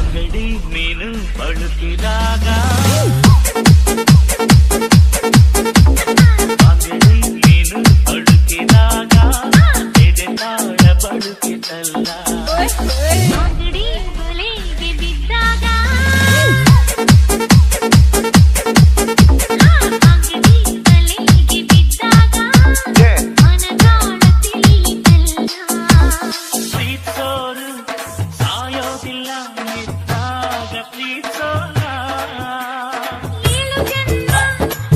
ಅಂಗಡಿ ಮೀನು ಬಳುಕಿದಾಗ ಅಂಗಡಿ ಮೀನು ಬಳುಕಿದಾಗ ಎದೆತಾಳ ಬಳುಕಿತಲ್ಲ ಅಂಗಡಿ ಬಲೆಗೆ ಬಿದ್ದಾಗ ಅಂಗಡಿ ಬಲೆಗೆ ಬಿದ್ದಾಗ ಮನದಾಳ ತಿಳಿಯಿತಲ್ಲ ಪ್ರೀತಿಸೋರು ಸಾಯೋದಿಲ್ಲ ನಿಂತಾಗ ಪ್ರೀತಿಸೋಣ ಏಳು ಜನ್ಮ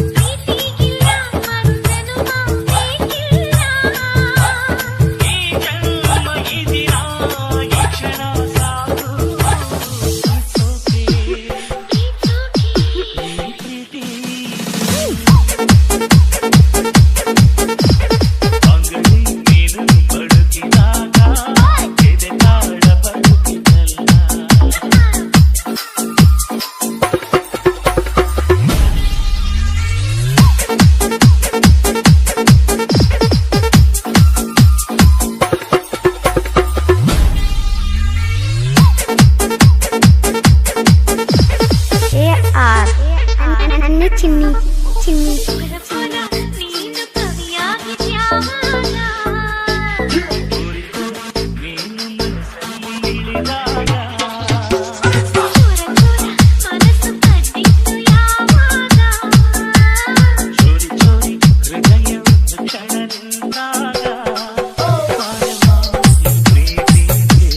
ಪ್ರೀತಿಗಿಲ್ಲ ಮರುಜನ್ಮ ಬೇಕಿಲ್ಲ ಈ ಜನ್ಮ ಇದಿರ ಈ ಕ್ಷಣ ಸಾಕು ಪ್ರೀತಿ ಅಂಗಡಿ ಮೀನು ಬಳುಕಿದಾಗ ಎದೆತಾಳ ಬಳುಕಿತಲ್ಲ AR ಚಿನ್ನಿ ಚಿನ್ನಿ ಪುರ ನೀನು ಕವಿಯಾಗಿದ್ಯಾವಾಗ ಕುರಿತು ನೀನು ಮನಸ್ಸಲ್ಲಿ ಇಳಿದಾಗ ಪುರ ಮನಸ್ಸು ಕದ್ದಿತ್ತು ಯಾವಾಗ ಚೋರಿ ಚೋರಿ ಹೃದಯ ಕ್ಷಣ ನಿಂತಾಗ ಪ್ರೀತಿಗೆ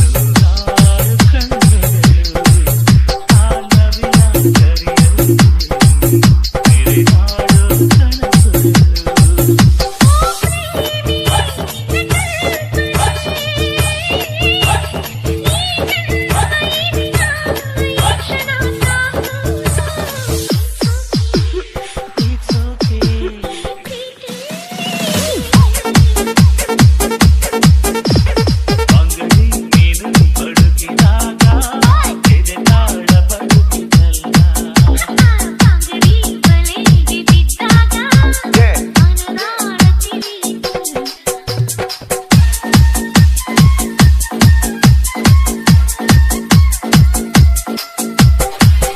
ನೂರಾರು ಕಣ್ಣುಗಳು ಆ ನವಿಲ ಕರಿಯಲು ಮೆರೆದಾಡೋ ಕನಸುಗಳು It's okay. ಅಂಗಡಿ ಮೀನು ಬಳುಕಿದಾಗ ಎದೆತಾಳ ಬಳುಕಿತಲ್ಲ ಅಂಗಡಿ ಬಲೆಗೆ ಬಿದ್ದಾಗ ಮನದಾಳ ತಿಳಿಯಿತಲ್ಲ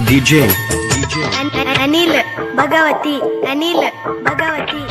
DJ ಅನಿಲ್ ಭಗವತಿ ಅನಿಲ್ ಭಗವತಿ